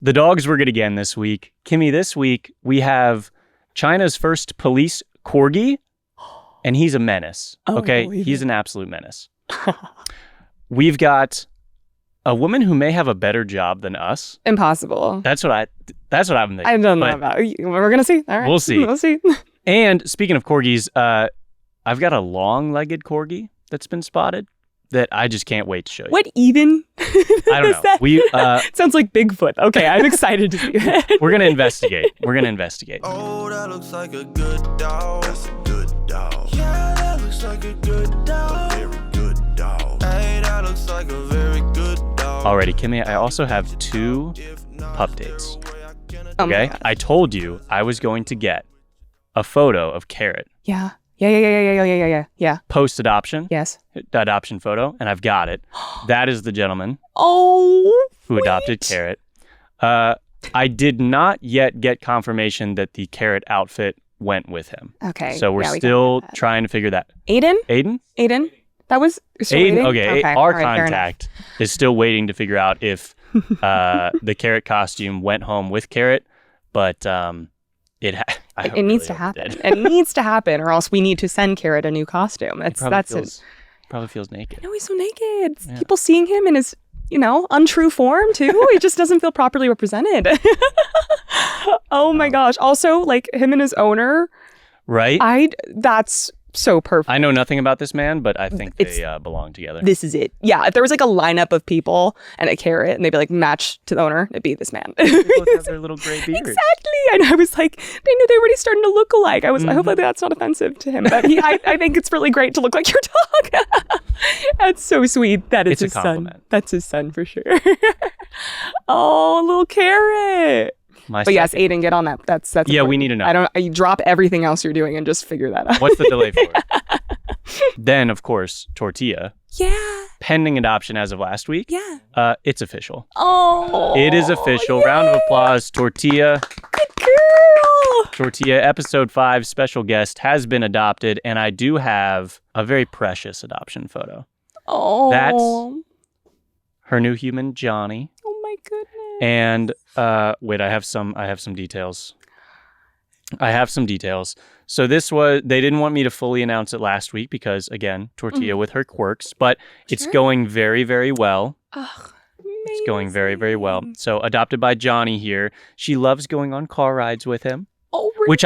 The dogs were good again this week. Kimmy, this week we have China's first police Corgi, and he's a menace. Okay, he's an absolute menace. We've got a woman who may have a better job than us. Impossible. That's what I'm thinking. I don't know about. We're gonna see. All right, we'll see. We'll see. And speaking of corgis, I've got a long-legged corgi that's been spotted that I just can't wait to show you. What even? I don't know. Sounds like Bigfoot. Okay, I'm excited to see it. We're gonna investigate. Oh, that looks like a good dog. That's a good dog. Yeah, that looks like a good dog. A very good dog. Hey, that looks like a very good dog. Alrighty, Kimmy, I also have 2 Pupdates. Oh my Okay? God. I told you I was going to get a photo of Carrot. Yeah. Post-adoption. Yes. Adoption photo, and I've got it. That is the gentleman Oh. who adopted Carrot. I did not yet get confirmation that the Carrot outfit went with him. Okay. So we're yeah, we still got that. trying to figure that. Aiden? Aiden? That was still Aiden. waiting? Okay. Our all right, fair contact is still waiting to figure out if the Carrot costume went home with Carrot, but it needs to happen. It needs to happen, or else we need to send Carrot a new costume. Probably feels naked. No, he's so naked. Yeah. People seeing him in his, untrue form too. He just doesn't feel properly represented. Oh my gosh. Also, like him and his owner. Right? That's so perfect. I know nothing about this man, but I think they belong together. This is it. Yeah. If there was like a lineup of people and a Carrot and they'd be like match to the owner, it'd be this man. They both have their little gray beards. Exactly. And I was like, they knew they were already starting to look alike. I hope like that's not offensive to him. But I think it's really great to look like your dog. That's so sweet. That is It's his a compliment. son. That's his son for sure. Oh, little Carrot. But yes, Aiden, get on that. That's yeah, important. we need to know. You drop everything else you're doing and just figure that out. What's the delay for it? Then, of course, Tortilla. Yeah. Pending adoption as of last week. Yeah. It's official. Oh. It is official. Yay. Round of applause. Tortilla. Good girl. Tortilla, episode 5 special guest, has been adopted, and I do have a very precious adoption photo. Oh. That's her new human, Johnny. Oh my goodness. And wait, I have some details. So they didn't want me to fully announce it last week because, again, Tortilla with her quirks, but it's going very, very well. Ugh, it's going very, very well. So adopted by Johnny here. She loves going on car rides with him. Oh, really? Which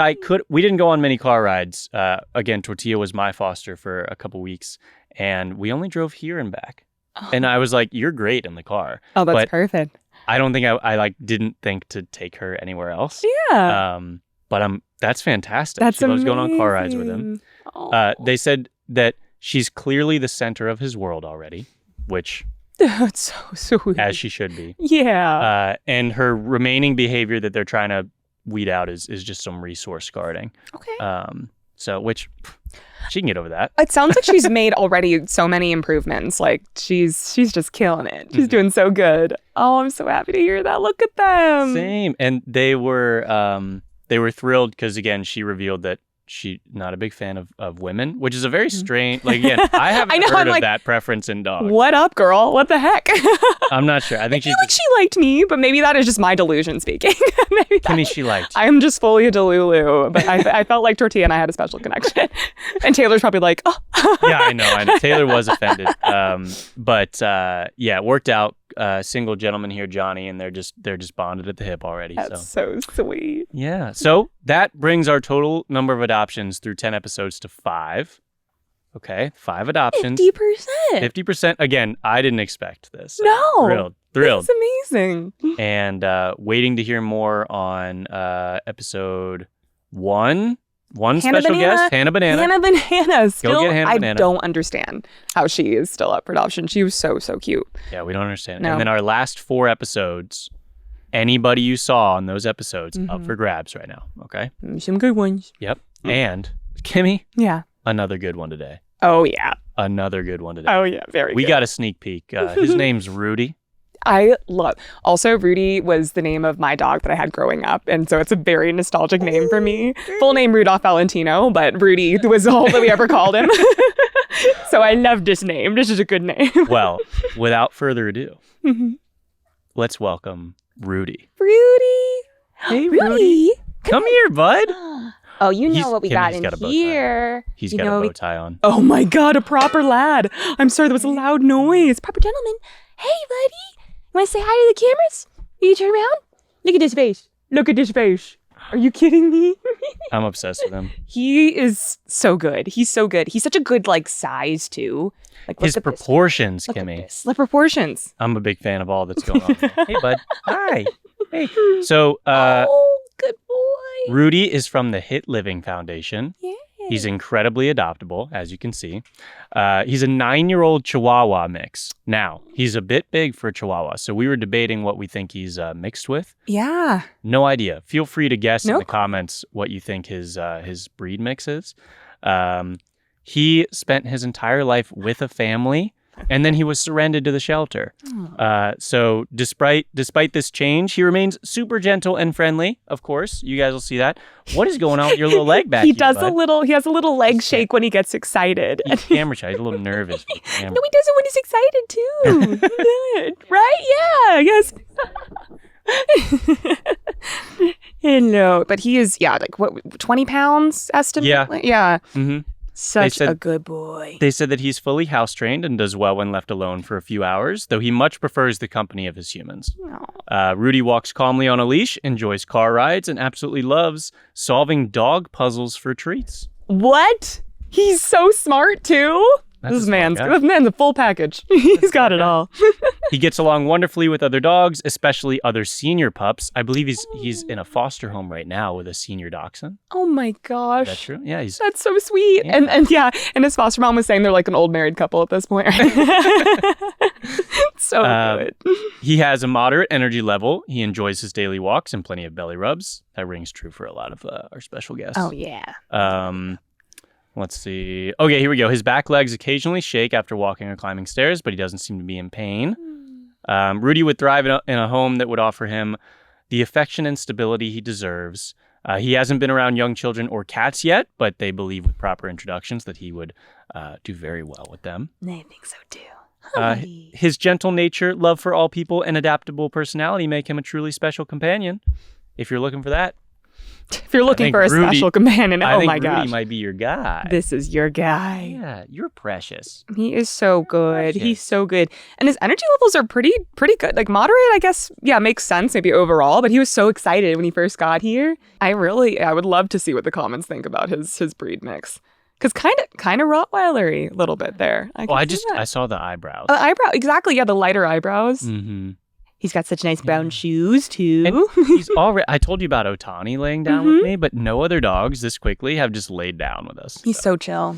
we didn't go on many car rides. Again, Tortilla was my foster for a couple weeks, and we only drove here and back. Oh. And I was like, you're great in the car. Oh, that's but perfect. I don't think I didn't think to take her anywhere else. Yeah. But that's fantastic. That's she loves going on car rides with him. Oh. They said that she's clearly the center of his world already, which That's so sweet. as she should be. Yeah. And her remaining behavior that they're trying to weed out is just some resource guarding. Okay. Which she can get over that. It sounds like she's made already so many improvements. Like she's just killing it. She's doing so good. Oh, I'm so happy to hear that. Look at them. Same. And they were thrilled because, again, she revealed that she's not a big fan of women, which is a very strange, like, again, I haven't heard of that preference in dogs. What up, girl? What the heck? I'm not sure. I think feel like she liked me, but maybe that is just my delusion speaking. Kimmy, she liked. I'm just fully a delulu, but I felt like Tortilla and I had a special connection. And Taylor's probably like, oh. Yeah, I know. Taylor was offended. But it worked out. Single gentleman here, Johnny, and they're just bonded at the hip already. That's so sweet. Yeah. So that brings our total number of adoptions through 10 episodes to 5. Okay, 5 adoptions. 50%. 50%. Again, I didn't expect this. No. Thrilled. It's amazing. And waiting to hear more on episode 1. One special guest, Hannah Banana. Hannah Banana. Still, Go get Hannah Banana. I don't understand how she is still up for adoption. She was so cute. Yeah, we don't understand. No. And then our last 4 episodes, anybody you saw on those episodes, up for grabs right now. Okay? Some good ones. Yep. And Kimmy, Yeah. another good one today. Oh, yeah. Another good one today. Oh, yeah. Very We good. got a sneak peek. His name's Rudy. I love. Also, Rudy was the name of my dog that I had growing up, and so it's a very nostalgic name for me. Full name Rudolph Valentino, but Rudy was all that we ever called him. So I loved this name. This is a good name. Well, without further ado, let's welcome Rudy. Rudy. Hey, Rudy. Come here, bud. Oh, you know what we got in got a bow tie. here. He's got a bow tie on. Oh my God, a proper lad. I'm sorry, that was a loud noise. Proper gentleman. Hey, buddy. You want to say hi to the cameras? Will you turn around? Look at this face. Look at this face. Are you kidding me? I'm obsessed with him. He is so good. He's so good. He's such a good size too. Like his proportions, Kimmy. The proportions. I'm a big fan of all that's going on. Hey, bud. Hi. Hey. So, oh, good boy. Rudy is from the Hit Living Foundation. Yeah. He's incredibly adoptable, as you can see. He's a 9-year-old Chihuahua mix. Now, he's a bit big for a Chihuahua, so we were debating what we think he's mixed with. Yeah. No idea. Feel free to guess in the comments what you think his breed mix is. He spent his entire life with a family, and then he was surrendered to the shelter. So despite this change, he remains super gentle and friendly. Of course, you guys will see that. What is going on with your little leg back here, bud? He has a little leg shake when he gets excited. He's camera shy. He's a little nervous. No, he does it when he's excited too. Right? Yeah. Yes. Hello. But he is, 20 pounds estimate? Yeah. Mm-hmm. Such a good boy. They said that he's fully house-trained and does well when left alone for a few hours, though he much prefers the company of his humans. Rudy walks calmly on a leash, enjoys car rides, and absolutely loves solving dog puzzles for treats. What? He's so smart, too? This man's the full package. He's got it all. He gets along wonderfully with other dogs, especially other senior pups. I believe he's in a foster home right now with a senior dachshund. Oh my gosh. That's true. Yeah, that's so sweet. Yeah. And his foster mom was saying they're like an old married couple at this point. So good. He has a moderate energy level. He enjoys his daily walks and plenty of belly rubs. That rings true for a lot of our special guests. Oh yeah. Let's see. Okay, here we go. His back legs occasionally shake after walking or climbing stairs, but he doesn't seem to be in pain. Rudy would thrive in a home that would offer him the affection and stability he deserves. He hasn't been around young children or cats yet, but they believe with proper introductions that he would do very well with them. I think so too. His gentle nature, love for all people, and adaptable personality make him a truly special companion. If you're looking for that. If you're looking for a special companion, oh my gosh. Rudy might be your guy. This is your guy. Yeah, you're precious. He is so good. He's so good. And his energy levels are pretty good. Like moderate, I guess, makes sense maybe overall, but he was so excited when he first got here. I would love to see what the comments think about his breed mix. Because kind of Rottweiler-y a little bit there. I saw the eyebrows. Exactly, yeah, the lighter eyebrows. Mm-hmm. He's got such nice brown shoes, too. And he's already. I told you about Ohtani laying down with me, but no other dogs this quickly have just laid down with us. He's so chill.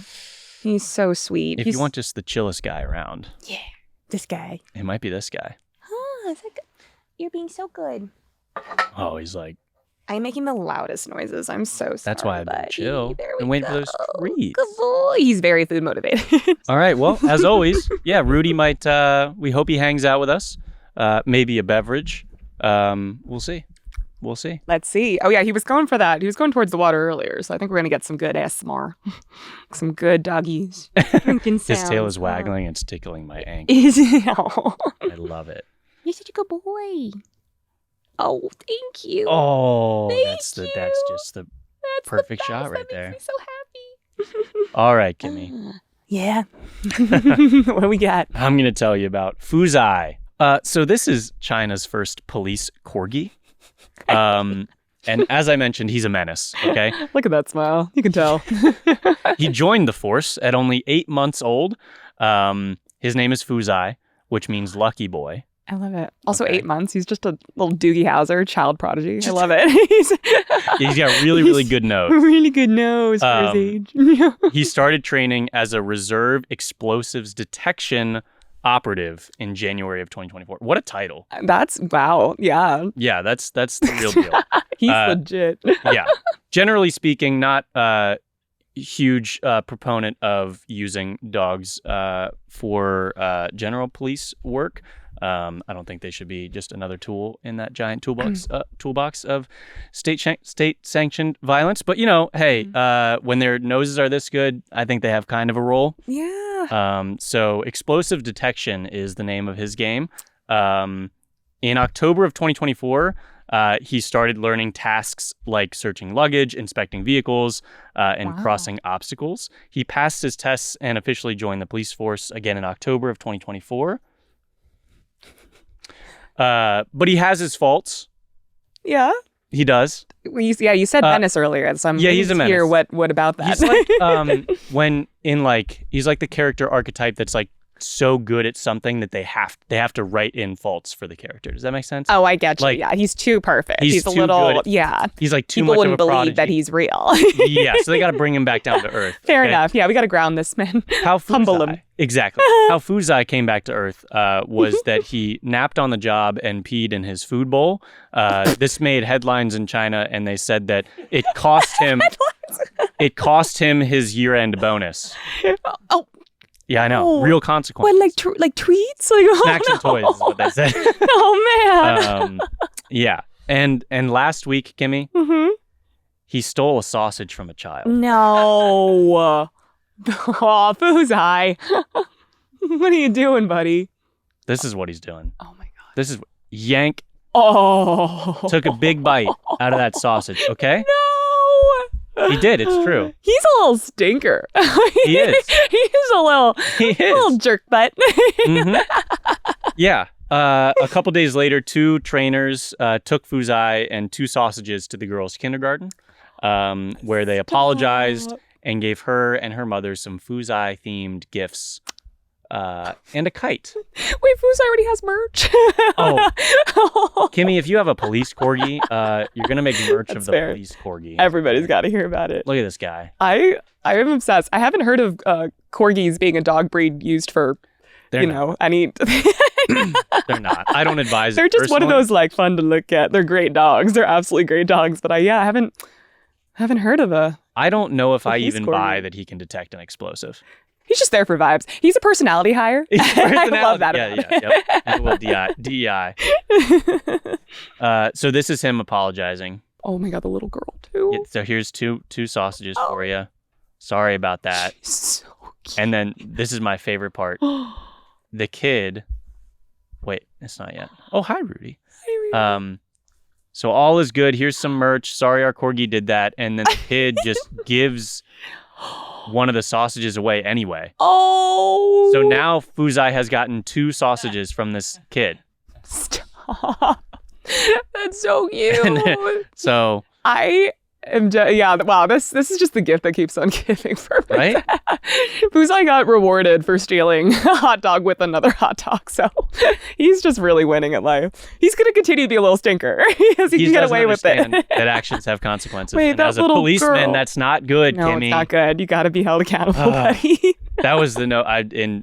He's so sweet. If you want just the chillest guy around. Yeah, this guy. It might be this guy. You're being so good. Oh, he's like. I'm making the loudest noises. I'm so sorry. That's why I've been chill and waiting for those treats. Good boy. He's very food motivated. All right. Well, as always, Rudy might. We hope he hangs out with us. Maybe a beverage. We'll see. Let's see. Oh, yeah, he was going for that. He was going towards the water earlier, so I think we're going to get some good ASMR. Some good doggies. Drinking sounds. His tail is waggling. It's tickling my ankle. Is it? Oh. I love it. You're such a good boy. Oh, thank you. Oh, that's just the perfect shot right there. Makes me so happy. All right, Kimmy. Yeah. What do we got? I'm going to tell you about Fuzai. So this is China's first police corgi. And as I mentioned, he's a menace, okay? Look at that smile. You can tell. He joined the force at only 8 months old. His name is Fuzai, which means lucky boy. I love it. Also, 8 months. He's just a little Doogie Howser child prodigy. I love it. He's got really good nose. Really good nose for his age. He started training as a reserve explosives detection operative in January of 2024. What a title. That's wow. Yeah. Yeah, that's the real deal. He's legit. Yeah. Generally speaking, not a huge proponent of using dogs for general police work. I don't think they should be just another tool in that giant toolbox of state-sanctioned violence. But, hey, when their noses are this good, I think they have kind of a role. Yeah. So explosive detection is the name of his game. In In October of 2024, he started learning tasks like searching luggage, inspecting vehicles, and crossing obstacles. He passed his tests and officially joined the police force again in October of 2024. But he has his faults. Yeah. He does. You said menace earlier, so I'm he's a menace. Hear what about that? He's like he's like the character archetype that's like so good at something that they have to write in faults for the character. Does that make sense? Oh, I get you. Like, Yeah, he's too perfect. He's a too little good. He's like too People much of a wouldn't believe prodigy. that he's real. Yeah, so they got to bring him back down to earth. Fair enough. Yeah, we got to ground this man. Humble him. Exactly. How Fuzai came back to earth was that he napped on the job and peed in his food bowl. This made headlines in China, and they said that it cost him his year-end bonus. Oh. Yeah, I know. Real consequences. What, like treats? Snacks and toys is what they said. Oh, man. Yeah. And last week, Kimmy, he stole a sausage from a child. No. Oh, Fuzai. What are you doing, buddy? This is what he's doing. Oh, my God. This is yank. Oh. Took a big bite out of that sausage, okay? No. He did. It's true. He's a little stinker. He is. He's a little jerk butt. Yeah. A couple days later, 2 trainers took Fuzai and 2 sausages to the girls' kindergarten, where they apologized and gave her and her mother some Fuzai-themed gifts. And a kite. Wait, Fuzai already has merch? Oh. Kimmy, if you have a police corgi, you're going to make merch of the police corgi. Everybody's got to hear about it. Look at this guy. I am obsessed. I haven't heard of corgis being a dog breed used for, any... They're not. I don't advise it. They're just personally. one of those like fun to look at. They're great dogs. They're absolutely great dogs. But I haven't heard of a... I don't know if I even corgi. buy that he can detect an explosive. He's just there for vibes. He's a personality hire. I love that about him. Well, DEI. So this is him apologizing. Oh my God, the little girl too. Yeah, so here's two sausages for you. Sorry about that. So cute. And then this is my favorite part. The kid. Wait, it's not yet. Oh, hi, Rudy. Hi, Rudy. So all is good. Here's some merch. Sorry, our corgi did that. And then the kid just gives one of the sausages away anyway. Oh. So now Fuzai has gotten 2 sausages from this kid. Stop. That's so cute. So I am wow, this is just the gift that keeps on giving for me. Right? Fuzai got rewarded for stealing a hot dog with another hot dog, so he's just really winning at life. He's going to continue to be a little stinker because he can get away with it. That actions have consequences. Wait, and that as a little policeman, girl. That's not good, No, Kimmy. it's not good. You got to be held accountable, buddy. That was the note.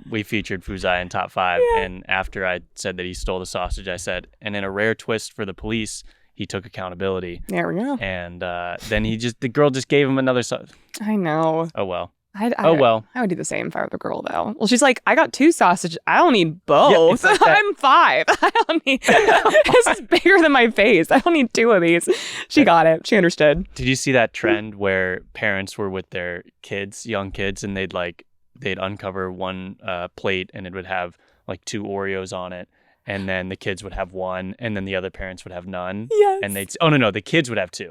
We featured Fuzai in top 5, and after I said that he stole the sausage, I said, and in a rare twist for the police, he took accountability. There we go. And then the girl just gave him another sausage. I know. Oh well. I would do the same if I were the girl, though. Well, she's like, I got 2 sausages. I don't need both. Yeah, like I'm 5. I don't need... This is bigger than my face. I don't need 2 of these. She got it. She understood. Did you see that trend where parents were with their kids, young kids, and they'd uncover one plate and it would have like 2 Oreos on it, and then the kids would have 1, and then the other parents would have none. Yes. And the kids would have 2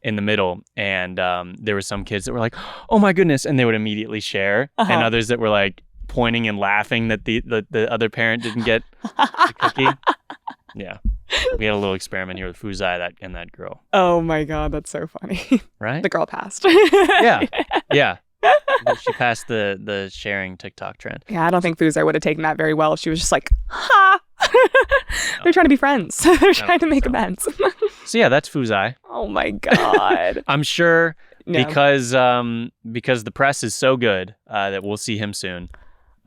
in the middle. And there were some kids that were like, oh my goodness, and they would immediately share. And others that were like pointing and laughing that the other parent didn't get the cookie. Yeah. We had a little experiment here with Fuzai and that girl. Oh my God, that's so funny. Right? The girl passed. Yeah. She passed the sharing TikTok trend. Yeah, I don't think Fuzai would have taken that very well if she was just like, ha! They're trying to be friends. They're trying to make amends. So yeah, that's Fuzai. Oh my God. I'm sure because the press is so good that we'll see him soon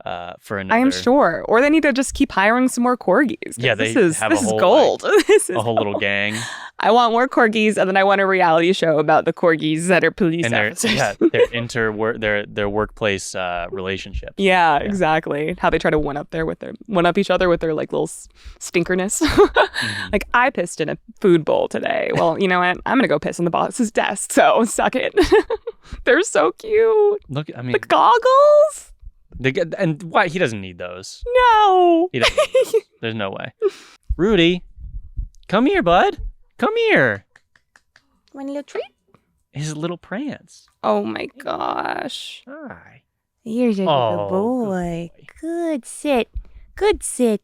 for another. I am sure. Or they need to just keep hiring some more corgis. Yeah, this is gold. This is a whole little gang. I want more corgis, and then I want a reality show about the corgis that are police officers. Their workplace relationship. Yeah, exactly. How they try to one up each other with their like little stinkerness. Like, I pissed in a food bowl today. Well, you know what? I'm gonna go piss on the boss's desk. So suck it. They're so cute. Look, I mean, the goggles. And why he doesn't need those? No. He doesn't. There's no way. Rudy, Come here, bud. Come here. Want a little treat? His little prance. Oh my gosh. Hi. Here's a good boy. Good sit. Good sit.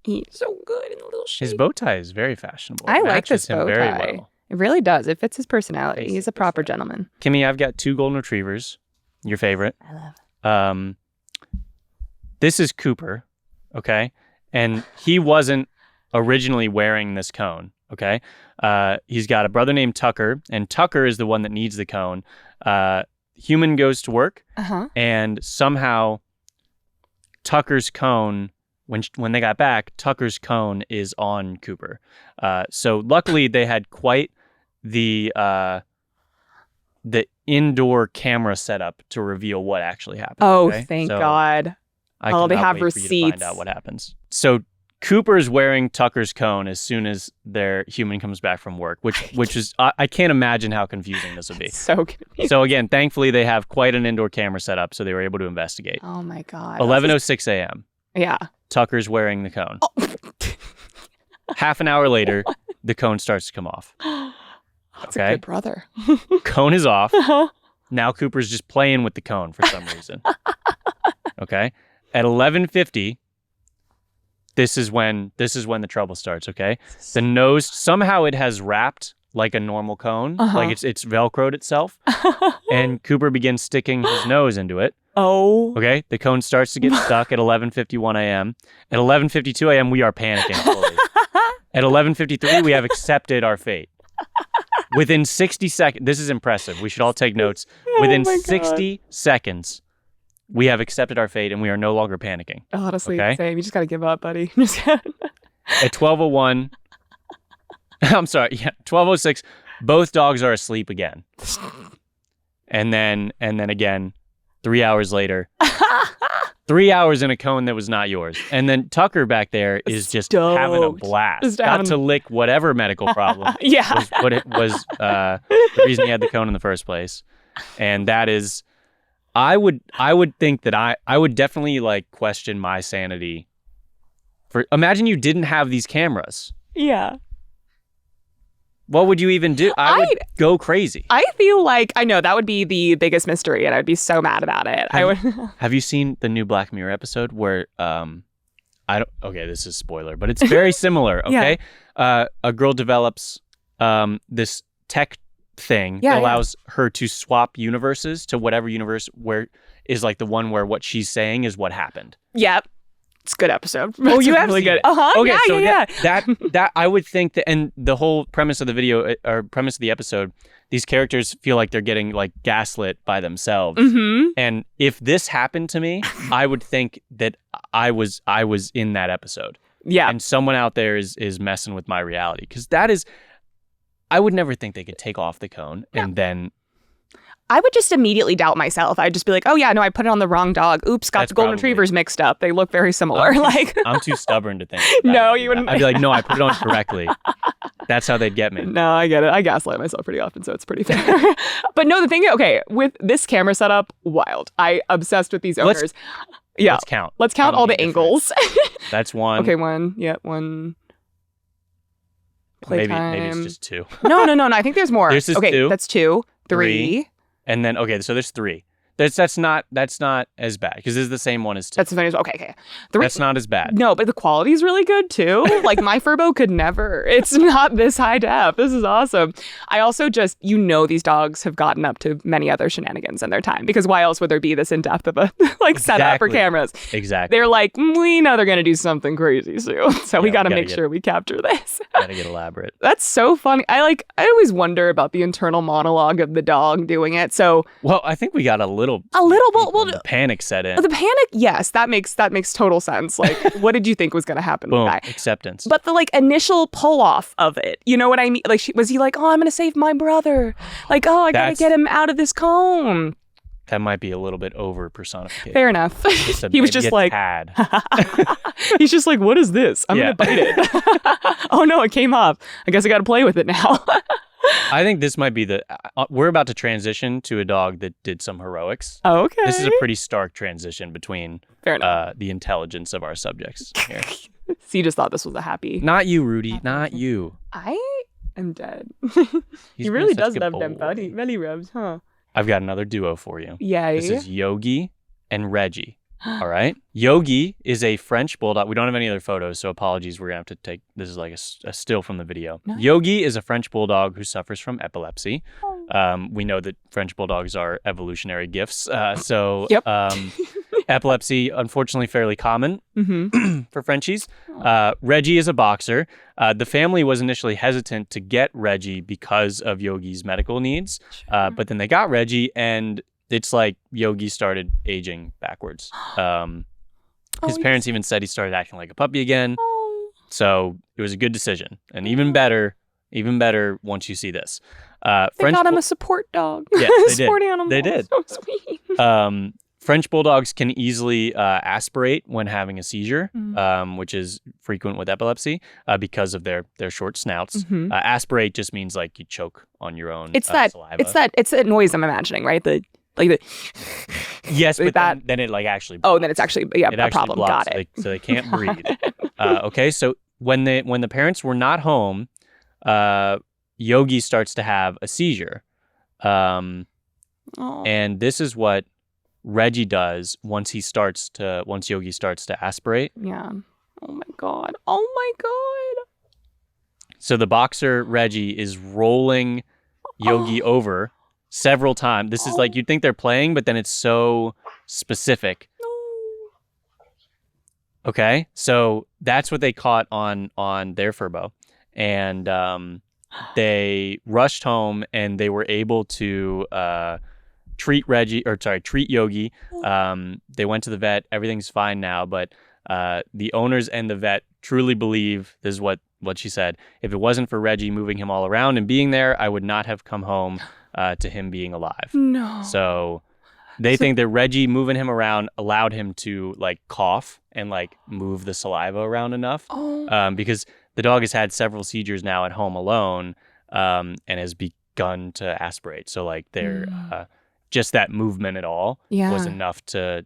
He's so good in the little shape. His bow tie is very fashionable. I It like matches this him bow very tie. well. It really does. It fits his personality. Basic He's a proper personality. gentleman. Kimmy, I've got 2 golden retrievers. Your favorite. I love This is Cooper, okay? And he wasn't originally wearing this cone, okay? He's got a brother named Tucker, and Tucker is the one that needs the cone. Human goes to work, and somehow Tucker's cone, when they got back, Tucker's cone is on Cooper. So luckily they had quite the indoor camera setup to reveal what actually happened. Oh, okay? thank So God. I Oh, they cannot have wait for you to find receipts. out what happens. So Cooper's wearing Tucker's cone as soon as their human comes back from work, which is I can't imagine how confusing this would be. So confusing. So again, thankfully they have quite an indoor camera set up, so they were able to investigate. Oh my God. 11:06 a.m. Yeah. Tucker's wearing the cone. Oh. Half an hour later, the cone starts to come off. That's Okay. a good brother. Cone is off. Now Cooper's just playing with the cone for some reason. Okay. At 11:50, this is when the trouble starts. Okay. The nose, somehow it has wrapped like a normal cone, like it's Velcroed itself, and Cooper begins sticking his nose into it. Oh. Okay. The cone starts to get stuck at 11:51 a.m. At 11:52 a.m., we are panicking fully. At 11:53, we have accepted our fate. Within 60 seconds, this is impressive. We should all take notes. Within my God. 60 seconds, we have accepted our fate and we are no longer panicking. Honestly, Okay. same. You just got to give up, buddy. At 12:01, I'm sorry, yeah, 12:06, both dogs are asleep again. And then again, 3 hours later, 3 hours in a cone that was not yours. And then Tucker back there is just having a Stoked. blast. Just Got having- to lick whatever medical problem Yeah. was what it was the reason he had the cone in the first place. And that is, I would think that I would definitely like question my sanity. Imagine you didn't have these cameras. Yeah. What would you even do? I would go crazy. I feel like, I know, that would be the biggest mystery, and I'd be so mad about it. Have you seen the new Black Mirror episode where okay, this is spoiler, but it's very similar, okay? A girl develops this tech thing that allows her to swap universes to whatever universe where is like the one where what she's saying is what happened. Yep. It's a good episode. Oh, you have really seen good. it. Okay, yeah, so yeah. that I would think that, and the whole premise of the video or premise of the episode, these characters feel like they're getting like gaslit by themselves. Mm-hmm. And if this happened to me, I would think that I was in that episode. Yeah. And someone out there is messing with my reality, because that is, I would never think they could take off the cone and then. I would just immediately doubt myself. I'd just be like, oh yeah, no, I put it on the wrong dog. Oops, got That's the golden probably- retrievers mixed up. They look very similar. I'm too stubborn to think. No, you wouldn't. I'd be like, no, I put it on correctly. That's how they'd get me. No, I get it. I gaslight myself pretty often, so it's pretty fair. But no, the thing, okay, with this camera setup, wild. I obsessed with these owners. Yeah. Let's count. Let's count How all the many angles. That's one. Okay, one. Yeah, one. Playtime. Maybe it's just two. No. I think there's more. This is okay, two. that's two. Three. And then so there's three. That's not as bad, because this is the same one as two. That's the funny as well. Okay. Three. That's not as bad. No, but the quality is really good too. Like my Furbo could never. It's not this high def. This is awesome. I also just, these dogs have gotten up to many other shenanigans in their time, because why else would there be this in depth of a setup for Exactly. cameras? Exactly. They're like, we know they're going to do something crazy soon. So we got to gotta make sure we capture this. Gotta get elaborate. That's so funny. I always wonder about the internal monologue of the dog doing it. So Well, I think we got a little well, the panic set in. the panic, yes, that makes total sense. Like, what did you think was going to happen Boom. with that guy? Acceptance. But the initial pull off of it, you know what I mean? Like, was he like, oh, I'm going to save my brother? Like, oh, I got to get him out of this cone. That might be a little bit over personification. Fair enough. He was just like, tad. he's just like, what is this? I'm going to bite it. Oh no, it came off. I guess I got to play with it now. I think this might be we're about to transition to a dog that did some heroics. Okay. This is a pretty stark transition between Fair enough. the intelligence of our subjects here. So you just thought this was a happy. Not you, Rudy. Not you. I am dead. He's He really been such does a good love them boy. belly rubs, huh? I've got another duo for you. Yay. This is Yogi and Reggie. All right. Yogi is a French bulldog. We don't have any other photos, so apologies. We're going to have to take, this is like a still from the video. Nice. Yogi is a French bulldog who suffers from epilepsy. Oh. We know that French bulldogs are evolutionary gifts. So Yep. epilepsy, unfortunately, fairly common Mm-hmm. for Frenchies. Reggie is a boxer. The family was initially hesitant to get Reggie because of Yogi's medical needs. But then they got Reggie, and it's like Yogi started aging backwards. His parents even said he started acting like a puppy again. So it was a good decision. And even better once you see this. They got him a support dog. Yeah, they support did. animal. They did. So sweet. French bulldogs can easily aspirate when having a seizure, Mm. which is frequent with epilepsy because of their short snouts. Mhm. Aspirate just means like you choke on your own It's that saliva. it's that noise I'm imagining, right? The Yes, like but that. then it like actually Then it's actually it a actually problem. blocks, Got it. so they can't breathe. Okay, so when the parents were not home, Yogi starts to have a seizure, Oh. and this is what Reggie does once Yogi starts to aspirate. Yeah. Oh my god. Oh my god. So the boxer Reggie is rolling Yogi over several times. This is like, you'd think they're playing, but then it's so specific. Okay, so that's what they caught on their Furbo, and they rushed home and they were able to treat Yogi. They went to the vet. Everything's fine now, but the owners and the vet truly believe, this is what she said, if it wasn't for Reggie moving him all around and being there, I would not have come home to him being alive. No. So they think that Reggie moving him around allowed him to like cough and like move the saliva around enough, because the dog has had several seizures now at home alone, and has begun to aspirate. So like they're just that movement at all was enough to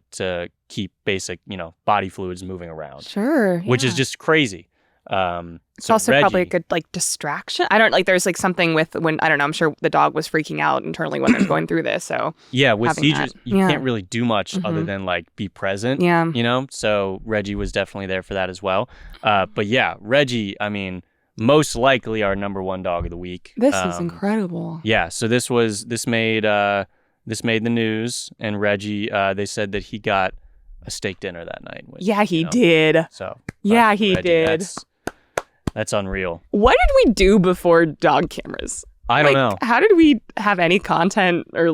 keep basic, body fluids moving around. Sure. Which is just crazy. It's also probably a good like distraction. I don't like. There's like something with when I don't know. I'm sure the dog was freaking out internally when they're going through this. So yeah, with having seizures, that. you can't really do much other than like be present. Yeah. So Reggie was definitely there for that as well. But yeah, Reggie, I mean, most likely our number one dog of the week. This is incredible. Yeah. So this made the news, and Reggie, they said that he got a steak dinner that night. Which, Yeah, he did. So Yeah, he Reggie, did. That's unreal. What did we do before dog cameras? I don't know. How did we have any content or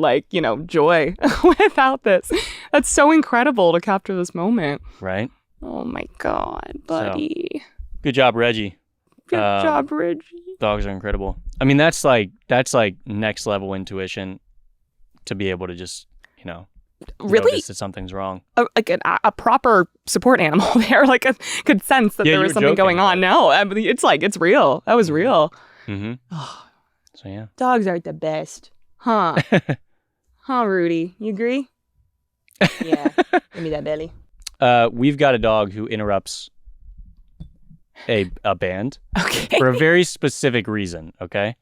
joy without this? That's so incredible to capture this moment. Right? Oh my God, buddy. Good job, Reggie. Good job, Reggie. Dogs are incredible. I mean, that's like next level intuition to be able to just, really notice that something's wrong. A proper support animal there, could sense that there was something going on. No, I mean, it's real. That was real. Mm-hmm. So yeah. Dogs are the best. Huh. Huh, Rudy? You agree? Yeah. Give me that belly. We've got a dog who interrupts a band. Okay. For a very specific reason, okay?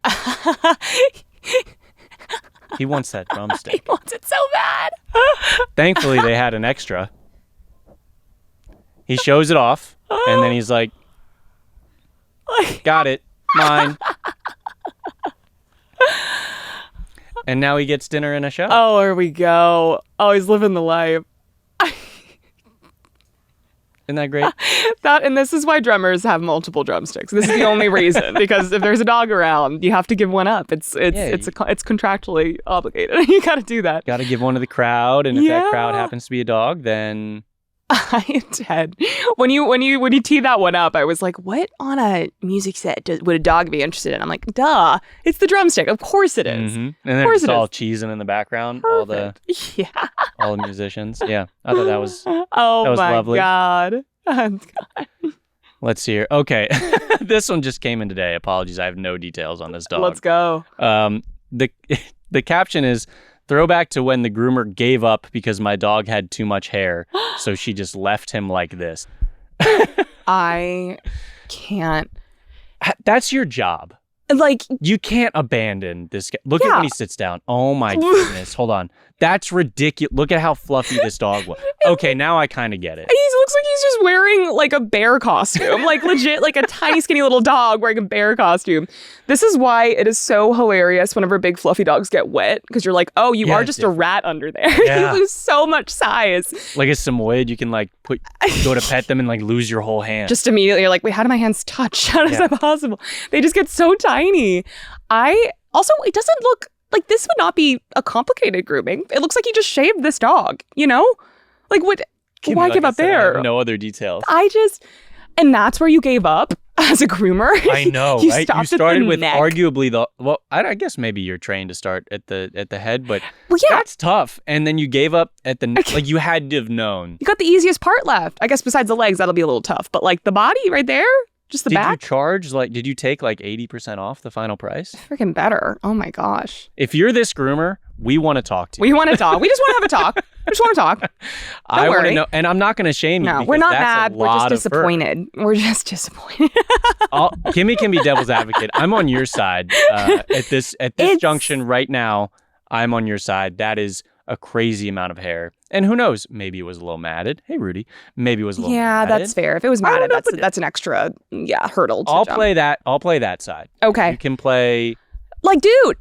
He wants that drumstick. He wants it so bad. Thankfully, they had an extra. He shows it off, and then he's like, got it, mine. And now he gets dinner and a show. Oh, here we go. Oh, he's living the life. Isn't that great? And this is why drummers have multiple drumsticks. This is the only reason, because if there's a dog around, you have to give one up. It's contractually obligated. You got to do that. Got to give one to the crowd, and if that crowd happens to be a dog, then I am dead. When you tee that one up, I was like, what on a music set would a dog be interested in? I'm like, duh, it's the drumstick. Of course it is. Mm-hmm. And then it's all cheesing in the background. Perfect. All the musicians. Yeah, I thought that was lovely. God. Let's see here. Okay, this one just came in today. Apologies, I have no details on this dog. Let's go. The caption is, Throwback to when the groomer gave up because my dog had too much hair, so she just left him like this. I can't. That's your job. Like, you can't abandon this guy. Look at when he sits down. Oh my goodness. Hold on. That's ridiculous. Look at how fluffy this dog was. Okay, now I kind of get it. He looks like he's just wearing like a bear costume. Like legit, like a tiny skinny little dog wearing a bear costume. This is why it is so hilarious whenever big fluffy dogs get wet, because you're like, oh, you are just a rat under there. Yeah. You lose so much size. Like a Samoyed, you can like go to pet them and like lose your whole hand. Just immediately, you're like, wait, how do my hands touch? How is that possible? They just get so tiny. It doesn't look like this would not be a complicated grooming. It looks like you just shaved this dog, you know? Like what? Kimmy, why like give I up said, there? I have no other details. And that's where you gave up as a groomer. I know, you right? You stopped at started the with neck. arguably I guess maybe you're trained to start at the head, but Well, yeah. that's tough. And then you gave up at the neck. Like you had to have known. You got the easiest part left. I guess besides the legs, that'll be a little tough. But like the body right there, just the back. Did you take like 80% off the final price? Freaking better. Oh my gosh. If you're this groomer, we want to talk to you. We want to talk. We just want to have a talk. We just want to talk. I want to worry. know, and I'm not going to shame you. No, because we're not that's mad. a We're just lot of fur. disappointed. We're just disappointed. Kimmy can be devil's advocate. I'm on your side at this junction right now. I'm on your side. That is a crazy amount of hair. And who knows? Maybe it was a little matted. Hey, Rudy. Maybe it was a little matted. That's fair. If it was matted, that's an extra hurdle to I'll jump. play that. I'll play that side. Okay. You can play. Like, dude.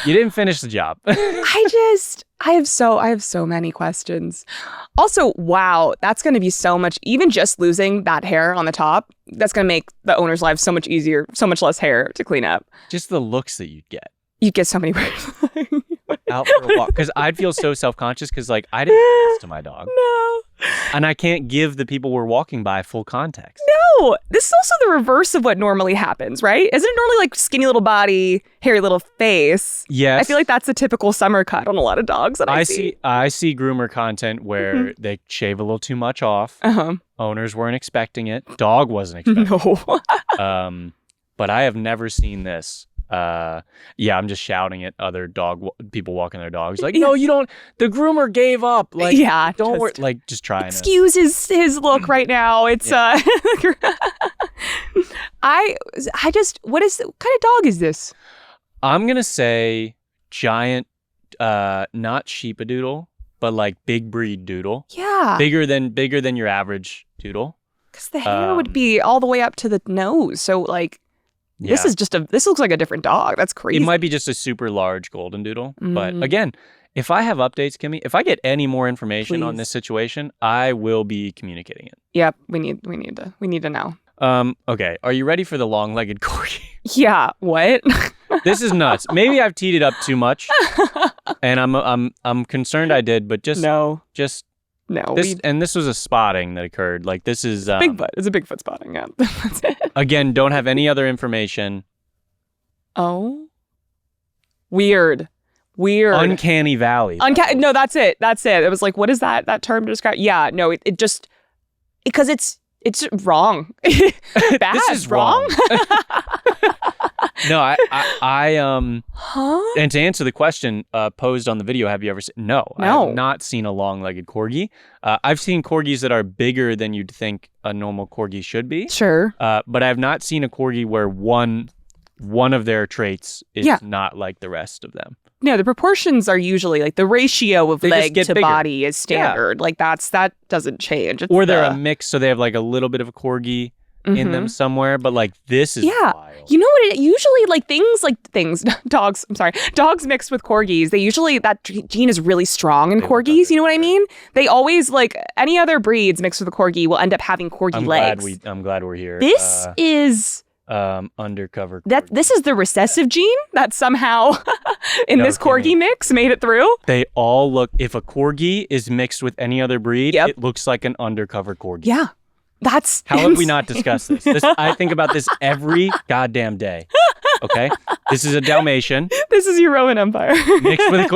You didn't finish the job. I have so many questions. Also, wow, that's going to be so much, even just losing that hair on the top, that's going to make the owner's life so much easier, so much less hair to clean up. Just the looks that you'd get. You get so many weird. Out for a walk. Because I'd feel so self-conscious because like I didn't do this to my dog. No. And I can't give the people we're walking by full context. No. This is also the reverse of what normally happens, right? Isn't it normally like skinny little body, hairy little face? Yes. I feel like that's a typical summer cut on a lot of dogs that I see. I see groomer content where they shave a little too much off. Uh-huh. Owners weren't expecting it. Dog wasn't expecting it. No. But I have never seen this. I'm just shouting at other people walking their dogs. Like, no, you don't. The groomer gave up. Like, don't worry. Like, just trying. Excuse his look right now. It's what kind of dog is this? I'm gonna say giant, not sheepadoodle, but like big breed doodle. Yeah. Bigger than your average doodle. Because the hair would be all the way up to the nose. So like. Yeah. This looks like a different dog. That's crazy. It might be just a super large golden doodle. But again, if I have updates, Kimmy, if I get any more information on this situation, I will be communicating it. Yep. We need to know. Okay. Are you ready for the long-legged corgi? Yeah. What? This is nuts. Maybe I've teed it up too much. And I'm concerned I did, but just no. No. This was a spotting that occurred. Like this is Bigfoot. It's a Bigfoot spotting. Yeah. That's it. Again, don't have any other information. Oh. Weird. Uncanny valley. No, that's it. It was like, what is that term to describe? Yeah, no, it just because it's wrong. Bad. This is wrong. No, I and to answer the question posed on the video, have you ever seen? No, I have not seen a long-legged corgi. I've seen corgis that are bigger than you'd think a normal corgi should be. Sure. But I have not seen a corgi where one of their traits is not like the rest of them. No, the proportions are usually like the ratio of leg to body is standard. Like that doesn't change. Or they're a mix, so they have like a little bit of a corgi in them somewhere, but like this is wild. You know what? Usually like dogs mixed with corgis, they usually, that gene is really strong in corgis. You know what I mean? They always, like any other breeds mixed with a corgi will end up having corgi legs. I'm glad we're here. This is... undercover. This is the recessive gene that somehow in this corgi mix made it through. They all look, if a corgi is mixed with any other breed, it looks like an undercover corgi. Yeah. That's how have we not discussed this? I think about this every goddamn day. Okay, this is a Dalmatian. This is your Roman Empire. Mixed with a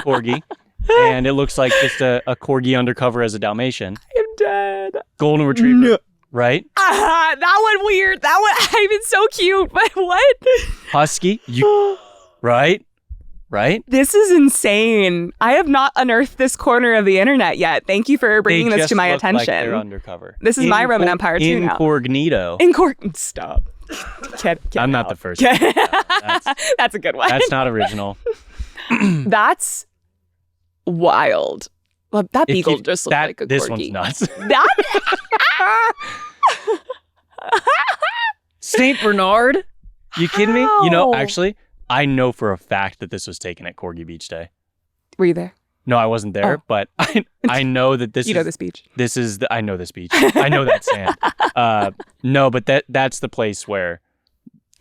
corgi, and it looks like just a corgi undercover as a Dalmatian. I'm dead. Golden Retriever, no. Right? That one weird. That one, I mean, so cute. But what? Husky, right? right? This is insane. I have not unearthed this corner of the internet yet. Thank you for bringing this to my attention. Like they're undercover. This is my Roman Empire too now. Incognito. Stop. Get I'm not out. the first. That's a good one. That's not original. That's wild. Well, that beagle just looked like a This corgi. one's nuts. That Saint Bernard? You kidding me? You know, How? actually, I know for a fact that this was taken at Corgi Beach Day. Were you there? No, I wasn't there, but I know that this You know this beach. I know this beach. I know that sand. No, but that's the place where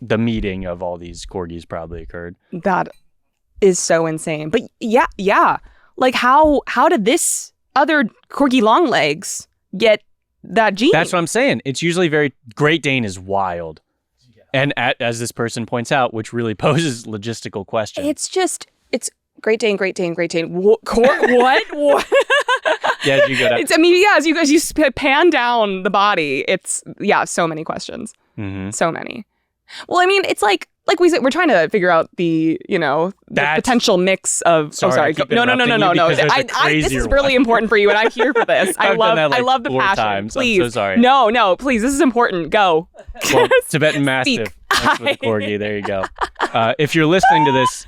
the meeting of all these corgis probably occurred. That is so insane. But yeah. Like how did this other corgi long legs get that gene? That's what I'm saying. It's usually Great Dane is wild. And as this person points out, which really poses logistical questions. It's Great Dane. What? What? Yeah, you go down. As you pan down the body, it's so many questions. Mm-hmm. So many. Well, I mean, it's like we said, we're trying to figure out the potential mix of. Sorry, No. This is really important for you, and I'm here for this. I love the passion. Times. Please, I'm so sorry. No, please. This is important. Go. Well, Tibetan Mastiff. That's with the corgi. There you go. If you're listening to this,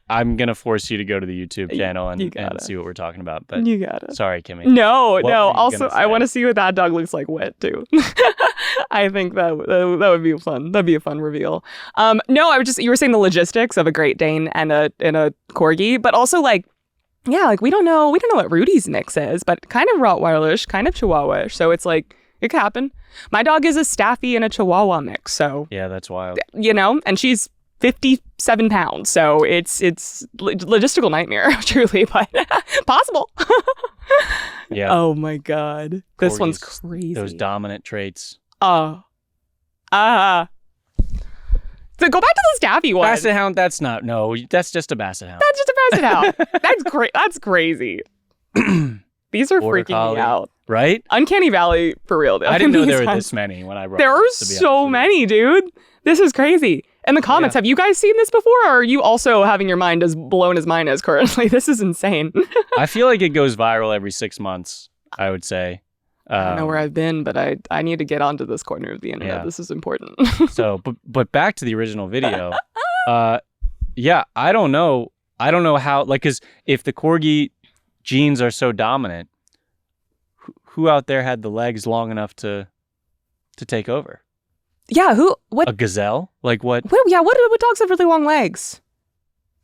I'm gonna force you to go to the YouTube channel and see what we're talking about. But you got it. Sorry, Kimmy. No. What Also, I want to see what that dog looks like wet too. I think that would be fun. That'd be a fun reveal. No, you were saying the logistics of a Great Dane and a corgi, but also we don't know what Rudy's mix is, but kind of Rottweilerish, kind of Chihuahua-ish. So it's like it could happen. My dog is a Staffy and a Chihuahua mix, so yeah, that's wild. And she's 57 pounds, so it's logistical nightmare, truly, but possible. Yeah. Oh my God, this Corgis, one's crazy. Those dominant traits. So go back to the Staffy one. Basset Hound. That's just a Basset Hound. That's just a Basset Hound. That's great. That's crazy. These are Border freaking Collie, me out. Right? Uncanny Valley, for real. I didn't know there were this many when I wrote. There are this, to be so honest many, dude. This is crazy. In the comments, have you guys seen this before, or are you also having your mind as blown as mine is currently? This is insane. I feel like it goes viral every 6 months, I would say. I don't know where I've been, but I need to get onto this corner of the internet. Yeah. This is important. So, but back to the original video. I don't know how, because if the corgi genes are so dominant, who out there had the legs long enough to take over? Yeah, what? A gazelle? Like what? What dogs have really long legs?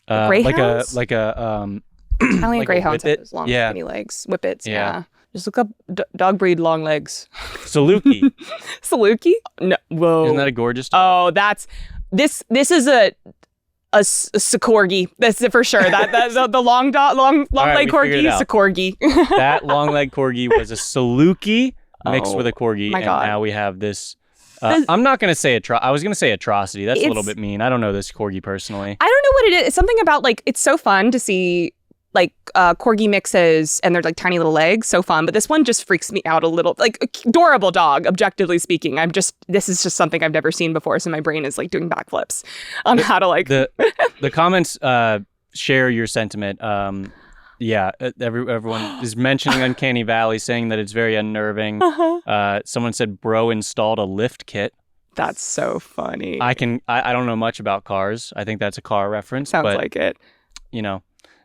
Greyhounds? Like a Italian like a greyhounds have whippet? those long, Yeah. skinny legs. Whippets, Yeah. yeah. Just look up dog breed long legs. Saluki. Saluki? No, whoa. Isn't that a gorgeous dog? Oh, this is a corgi. That's it for sure. The long right, leg we figured it corgi, out. a corgi. That long leg corgi was a Saluki mixed Oh, with a corgi, my and God. now we have this. I'm not gonna say I was gonna say atrocity. That's a little bit mean. I don't know this corgi personally. I don't know what it is. It's something about it's so fun to see corgi mixes and they're tiny little legs. So fun. But this one just freaks me out a little. Adorable dog, objectively speaking. This is just something I've never seen before. So my brain is doing backflips on how to The comments share your sentiment. Everyone is mentioning Uncanny Valley, saying that it's very unnerving. Someone said bro installed a lift kit. That's so funny. I don't know much about cars. I think that's a car reference. Sounds but, like it.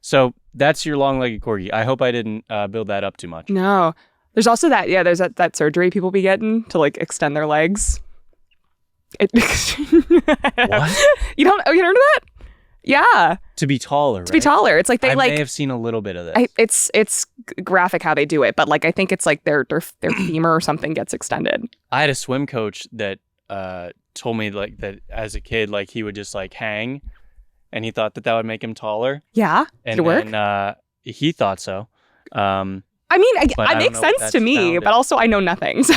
So that's your long-legged corgi. I hope I didn't build that up too much. No. There's also there's that surgery people be getting to extend their legs. What? You don't know that? Yeah. To be taller, right? To be taller. It's they I may have seen a little bit of this. It's graphic how they do it, but I think it's their femur or something gets extended. I had a swim coach that told me that as a kid, he would just hang, and he thought that would make him taller. Yeah. And did it work? And he thought so. It makes sense to me, but also I know nothing. So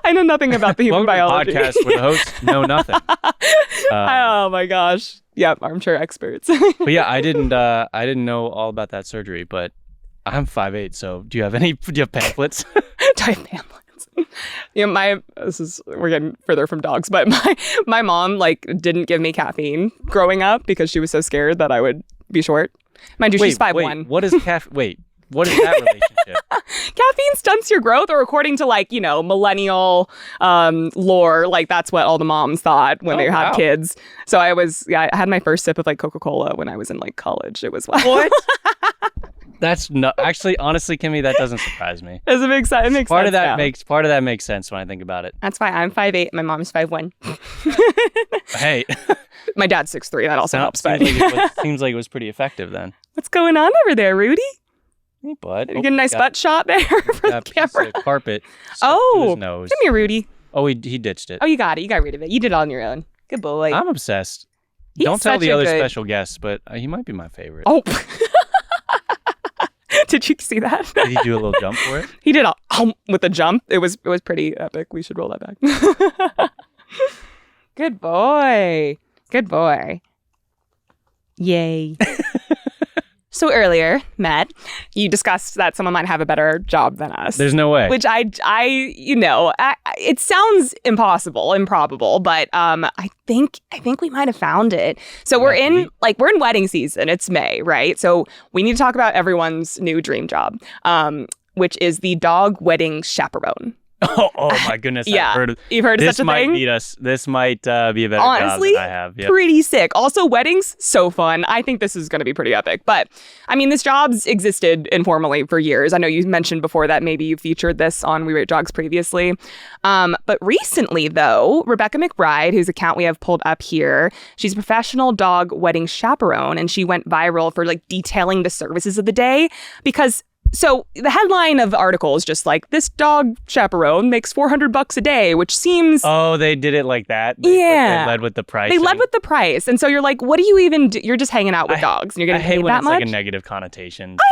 I know nothing about the human biology. Podcast where the hosts know nothing. Oh my gosh. Yep, armchair experts. But yeah, I didn't know all about that surgery, but I'm 5'8", so do you have pamphlets? Type pamphlets. We're getting further from dogs, but my mom like didn't give me caffeine growing up because she was so scared that I would be short. Mind you, she's 5'1". What is what is that relationship? Caffeine stunts your growth, or according to millennial lore, like that's what all the moms thought when they had kids. So I had my first sip of like Coca-Cola when I was in like college. It was wild. What? That's not actually, honestly, Kimmy, that doesn't surprise me. Does it make sense? It makes part sense. Of that makes sense when I think about it. That's why I'm 5'8". My mom's 5'1". Hey. My dad's 6'3". That also helps. Seems like it was pretty effective then. What's going on over there, Rudy? Hey, bud. You get a nice butt shot there for the camera. Carpet. Oh, his nose. Come here, Rudy. Oh, he ditched it. Oh, you got it. You got rid of it. You did it on your own. Good boy. I'm obsessed. He's Don't tell the other good... special guests, but he might be my favorite. Oh. Did you see that? Did he do a little jump for it? He did with a jump. It was pretty epic. We should roll that back. Good boy. Good boy. Yay. So earlier, Matt, you discussed that someone might have a better job than us. There's no way. Which it sounds improbable, but I think we might have found it. So we're in wedding season. It's May, right? So we need to talk about everyone's new dream job, which is the dog wedding chaperone. Oh my goodness! Yeah, you've heard of such a thing. This might be a better Honestly, job than I have. Yep. Pretty sick. Also, weddings, so fun. I think this is going to be pretty epic. But I mean, this job's existed informally for years. I know you mentioned before that maybe you featured this on We Rate Dogs previously. But recently, though, Rebecca McBride, whose account we have pulled up here, she's a professional dog wedding chaperone, and she went viral for like detailing the services of the day because. So the headline of the article is just like, this dog chaperone makes $400 a day, which seems... Oh, they did it like that? Yeah. They led with the price. They led with the price. And so you're like, what do you even do? You're just hanging out with dogs and you're getting paid that much? I hate when it's like a negative connotation. I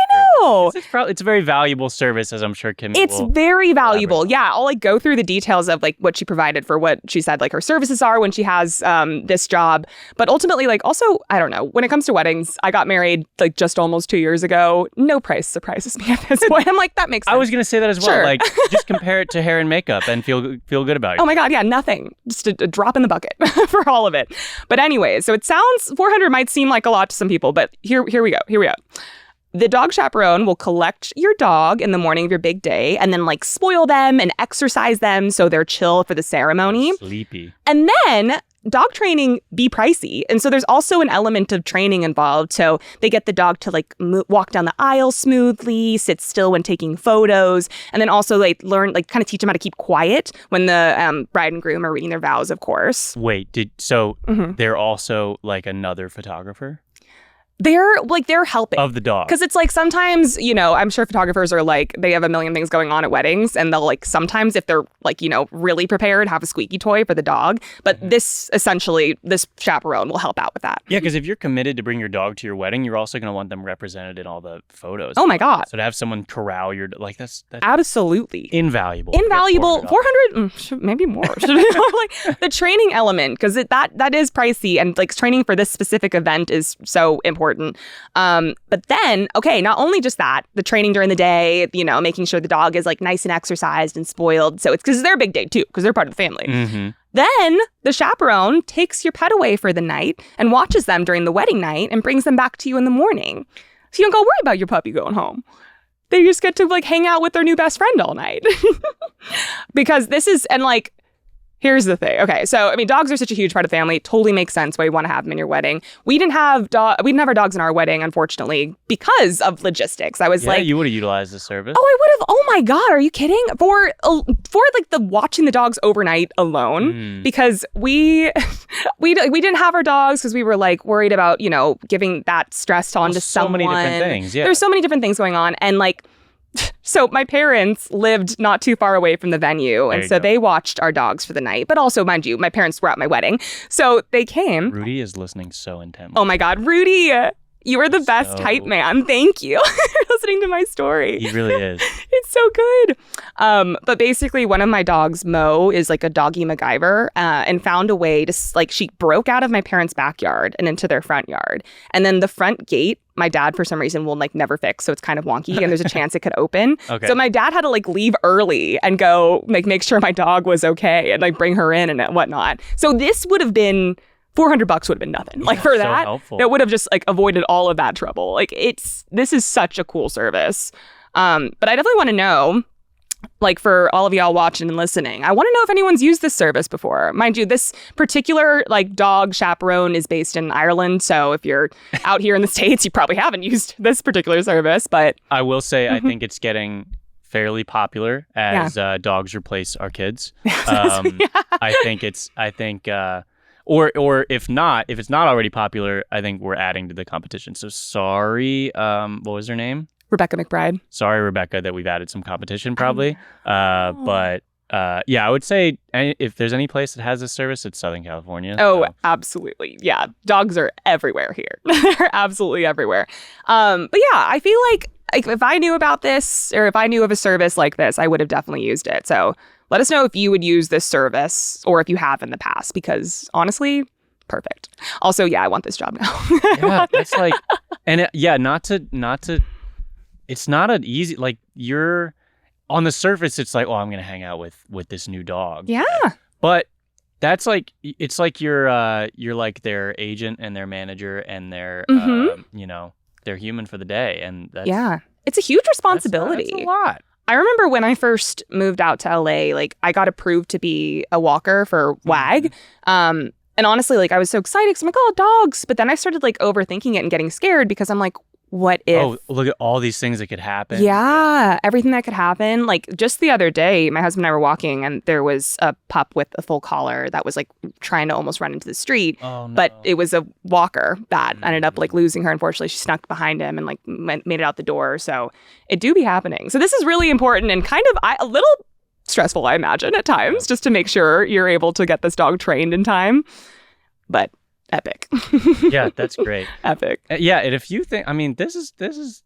know! It's a very valuable service, as I'm sure Kimmy It's very valuable. Yeah, I'll like go through the details of like what she provided for what she said like her services are when she has this job. But ultimately, like also, I don't know, when it comes to weddings, I got married like just almost 2 years ago. No price surprises me at this point. I'm like, that makes sense. I was going to say that as well. Sure. Like, just compare it to hair and makeup and feel good about it. Oh my God, yeah, nothing. Just a drop in the bucket for all of it. But anyways, so it sounds, 400 might seem like a lot to some people, but here we go. The dog chaperone will collect your dog in the morning of your big day and then like spoil them and exercise them so they're chill for the ceremony. Sleepy. And then dog training be pricey. And so there's also an element of training involved. So they get the dog to like walk down the aisle smoothly, sit still when taking photos, and then also like learn, like kind of teach them how to keep quiet when the bride and groom are reading their vows, of course. Wait, they're also like another photographer? They're helping. Of the dog. Because it's like sometimes, I'm sure photographers are like, they have a million things going on at weddings and they'll like sometimes if they're like, really prepared, have a squeaky toy for the dog. But this chaperone will help out with that. Yeah, because if you're committed to bring your dog to your wedding, you're also going to want them represented in all the photos. Oh my God. So to have someone corral your, like that's absolutely invaluable. 400, maybe more. Like the training element, because that is pricey and like training for this specific event is so important. But then, okay, not only just that, the training during the day, making sure the dog is like nice and exercised and spoiled. So it's because they're a big day too, because they're part of the family. Mm-hmm. Then the chaperone takes your pet away for the night and watches them during the wedding night and brings them back to you in the morning. So you don't go worry about your puppy going home. They just get to like hang out with their new best friend all night. Because this is, and like, here's the thing. Okay, so I mean, dogs are such a huge part of the family. Totally makes sense why you want to have them in your wedding. We didn't have our dogs in our wedding, unfortunately, because of logistics. I was like, you would have utilized the service. Oh, I would have. Oh my God, are you kidding? For like the watching the dogs overnight alone, because we didn't have our dogs because we were like worried about giving that stress on to someone. So many different things. Yeah, there's so many different things going on, and like. So my parents lived not too far away from the venue, and so they watched our dogs for the night. But also, mind you, my parents were at my wedding, so they came. Rudy is listening so intently. Oh my God, Rudy! You were the best hype man. Thank you for listening to my story. He really is. It's so good. But basically, one of my dogs, Mo, is like a doggy MacGyver and found a way to, like, she broke out of my parents' backyard and into their front yard. And then the front gate, my dad, for some reason, will like never fix. So it's kind of wonky and there's a chance it could open. Okay. So my dad had to like leave early and go like make sure my dog was okay and like bring her in and whatnot. So this would have been $400 would have been nothing. Like for that, that would have just like avoided all of that trouble. Like this is such a cool service. But I definitely want to know, like for all of y'all watching and listening, I want to know if anyone's used this service before. Mind you, this particular like Dog Chaperone is based in Ireland. So if you're out here in the States, you probably haven't used this particular service. But I will say, I think it's getting fairly popular as dogs replace our kids. I think or if it's not already popular, I think we're adding to the competition. So sorry, what was her name? Rebecca McBride. Sorry, Rebecca, that we've added some competition probably. But I would say if there's any place that has this service, it's Southern California. Oh, so. Absolutely. Yeah. Dogs are everywhere here. They're absolutely everywhere. But yeah, I feel like if I knew about this or if I knew of a service like this, I would have definitely used it. So let us know if you would use this service or if you have in the past, because honestly, perfect. Also, yeah, I want this job now. Yeah, that's like, and not to, it's not an easy, like you're on the surface, it's like, oh, I'm going to hang out with this new dog. Yeah. But that's like, it's like you're like their agent and their manager and their, they're human for the day. And that's, it's a huge responsibility. That's a lot. I remember when I first moved out to LA, like I got approved to be a walker for WAG. And honestly, like I was so excited because I'm like, oh, dogs. But then I started like overthinking it and getting scared because I'm like, what if? Oh, look at all these things that could happen. Yeah, everything that could happen. Like just the other day, my husband and I were walking and there was a pup with a full collar that was like trying to almost run into the street. Oh, no. But it was a walker that ended up like losing her. Unfortunately, she snuck behind him and like made it out the door. So it do be happening. So this is really important and kind of a little stressful, I imagine, at times, just to make sure you're able to get this dog trained in time. But epic. Yeah, that's great. Epic. Yeah, and if you think, I mean, this is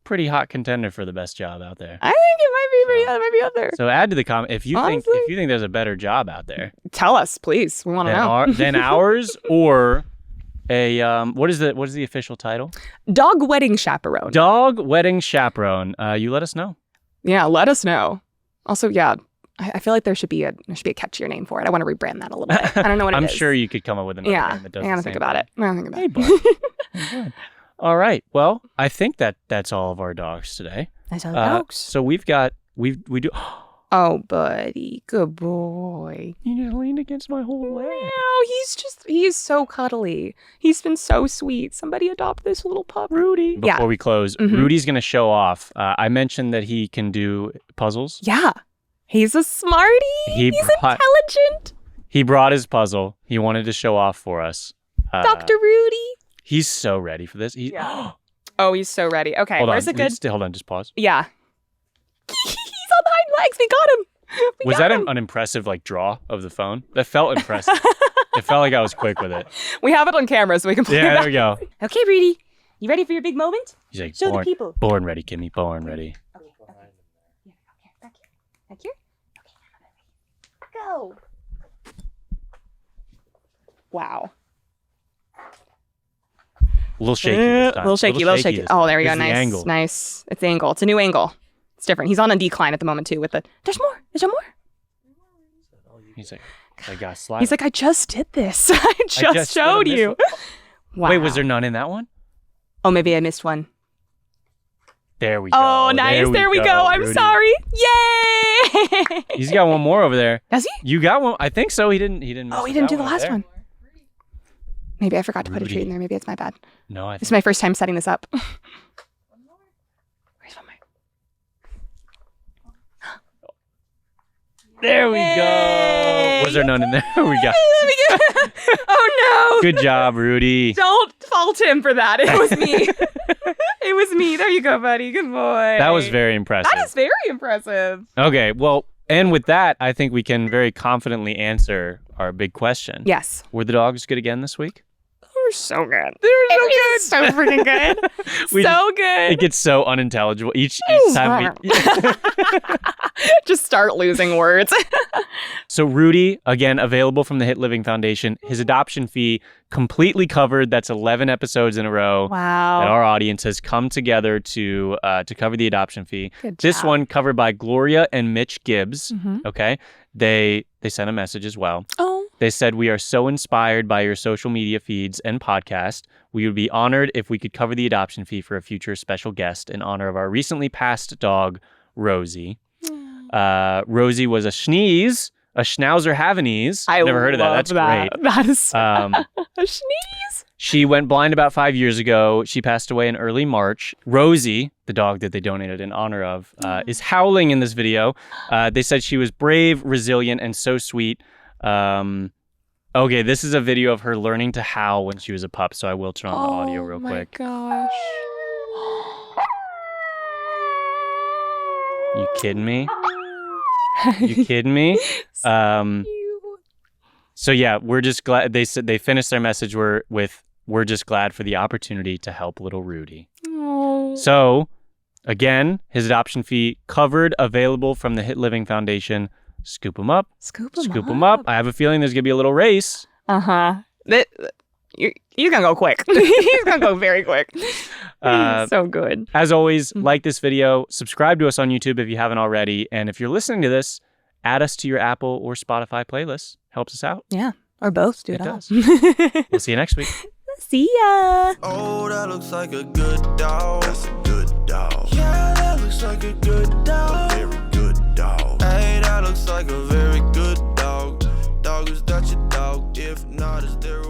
pretty hot contender for the best job out there. I think it might be up there. So add to the comment if you think there's a better job out there. Tell us, please. We want to know. Than ours or a what is the official title? Dog Wedding Chaperone. Dog Wedding Chaperone. You let us know. Yeah, let us know. Also, yeah. I feel like there should be a catchier name for it. I want to rebrand that a little bit. I don't know what it is. I'm sure you could come up with another name that does I gotta think about it. Hey, bud. All right. Well, I think that's all of our dogs today. That's all the dogs. So we do. Oh, buddy, good boy. You just leaned against my whole leg. No, he's so cuddly. He's been so sweet. Somebody adopt this little pup, Rudy. Before we close, Rudy's gonna show off. I mentioned that he can do puzzles. Yeah. He's a smarty. He's intelligent. He brought his puzzle. He wanted to show off for us. Dr. Rudy. He's so ready for this. Oh, he's so ready. Okay, where's it good? Hold on, just pause. Yeah. He's on the hind legs. We got him. Was that an impressive like draw of the phone? That felt impressive. It felt like I was quick with it. We have it on camera so we can play it back. There we go. Okay, Rudy. You ready for your big moment? He's like, show the people. Born ready, Kimmy. Born ready. Back here? Okay. Go. Wow. A little shaky this time. A little shaky. Oh, there we go. Nice. Angle. Nice. It's the angle. It's a new angle. It's different. He's on a decline at the moment, too, with the... There's more. Is there more? He's like, I got slide. He's like, I just did this. I just showed you. Wow. Wait, was there none in that one? Oh, maybe I missed one. There we go. Oh, nice. There we go. I'm Rudy. Sorry. Yay! He's got one more over there. Does he? You got one? I think so. He didn't. Oh, he didn't do the last one. Maybe I forgot to put a treat in there. Maybe it's my bad. No, this is my first time setting this up. Where's one more? There we go. Was there none in there? We got. Oh no! Good job, Rudy. Don't fault him for that. It was me. It was me. There you go, buddy. Good boy. That was very impressive. That is very impressive. Okay, well, and with that, I think we can very confidently answer our big question. Yes. Were the dogs good again this week? They're so good. They're so freaking good. So good. It gets so unintelligible each time we just start losing words. So Rudy, again, available from the Hit Living Foundation. His adoption fee completely covered. That's 11 episodes in a row. Wow. That our audience has come together to cover the adoption fee. Good job. This one covered by Gloria and Mitch Gibbs. Mm-hmm. Okay. They sent a message as well. Oh. They said, "We are so inspired by your social media feeds and podcast. We would be honored if we could cover the adoption fee for a future special guest in honor of our recently passed dog, Rosie." Rosie was a Schneeze, a Schnauzer Havanese. I never heard of that. That's that. great. That is a Schneeze. She went blind about 5 years ago. She passed away in early March. Rosie, the dog that they donated in honor of, is howling in this video. They said she was brave, resilient, and so sweet. Okay, this is a video of her learning to howl when she was a pup, so I will turn on the audio real quick. Oh my gosh. You kidding me? You kidding me? So yeah, we're just glad. They said they finished their message with we're just glad for the opportunity to help little Rudy. Oh. So again, his adoption fee covered, available from the Hit Living Foundation. Scoop them up. Scoop them up. I have a feeling there's gonna be a little race. He's gonna go quick. He's gonna go very quick. So good. As always, like this video, subscribe to us on YouTube if you haven't already, and if you're listening to this, add us to your Apple or Spotify playlists. Helps us out. Yeah, or both. Do it all. Does. We'll see you next week. See ya. Oh, that looks like a good dog. That's a good dog. Yeah, that looks like a good dog. A very good dog. Hey, that looks like a very good dog. Dog, is that your dog? If not, is there a